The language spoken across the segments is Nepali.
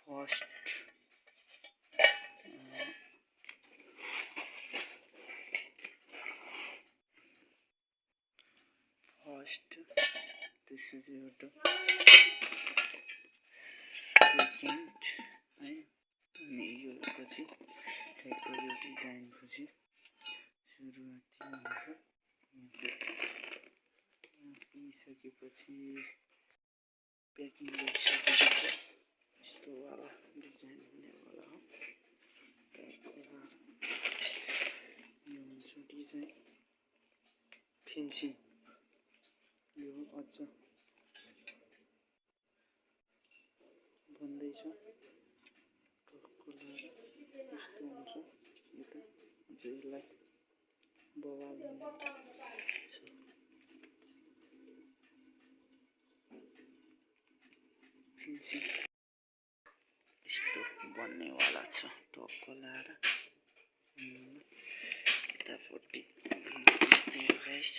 First this is your second है अनि यो पछि टाइपको यो डिजाइन पछि सुरुवाती हुन्छ पिसकेपछि प्याकिङ गरिसकेपछि यस्तो वाला डिजाइन हुनेवाला हो यो हुन्छ डिजाइन फिनिसिङ यो अझ बन्दैछ टक्क लगाएर यस्तो हुन्छ यता अझ यसलाई बवाल छ फिनिसिङ यस्तो बन्नेवाला छ टक्क लगाएर यतापट्टि यस्तै गाइस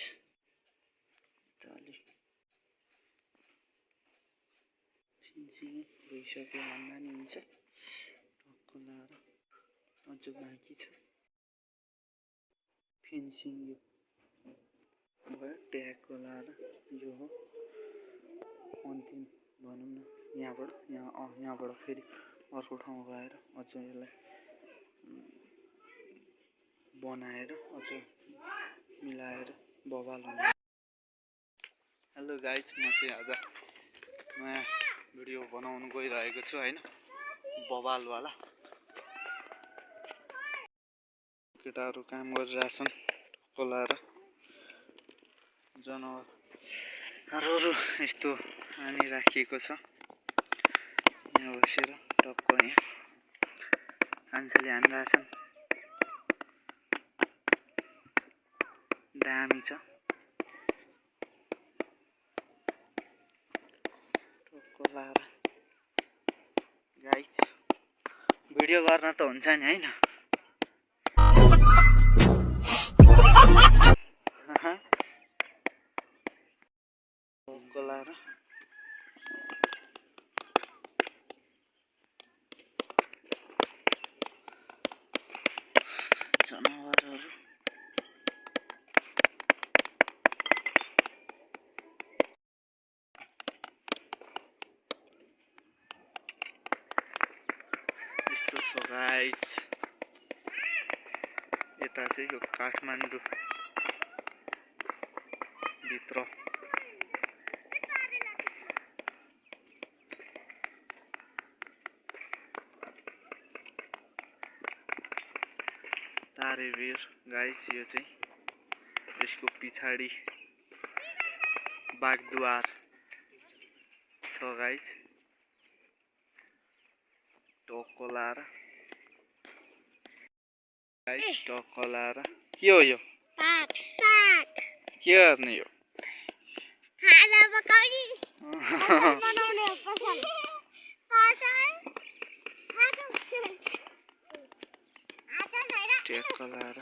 फिनिसिङ भइसक्यो भन्दा नि हुन्छ टक्क लगाएर अझ बाँकी छ फिनिसिङ यो भयो ट्यागको लगाएर यो हो अन्तिम भनौँ न यहाँबाट फेरि अर्को ठाउँ गएर अझ यसलाई बनाएर अझ मिलाएर बवाल हुन्छ। हेलो गाइज म चाहिँ आज नयाँ भिडियो बनाउनु गइरहेको छु हैन बवालवाला केटाहरू काम गरिरहेछन् टक्क लगाएर जनावरहरू यस्तो हानी राखिएको छ यहाँ बसेर टक्क यहाँ मान्छेले हानिरहेछन् दामी छ टक्क लगाएर गाइस भिडियो गर्न त हुन्छ नि हैन टक्क लगाएर जनावरहरू यस्तो छ गाइस यता चाहिँ यो काठमाडौँ भित्र तारेभिर गाइस यो चाहिँ यसको पछाडि बागदुवार छ गाइस टक्क लगाएर गाइस टक्क लगाएर के हो यो के गर्ने यो टक्क लगाएर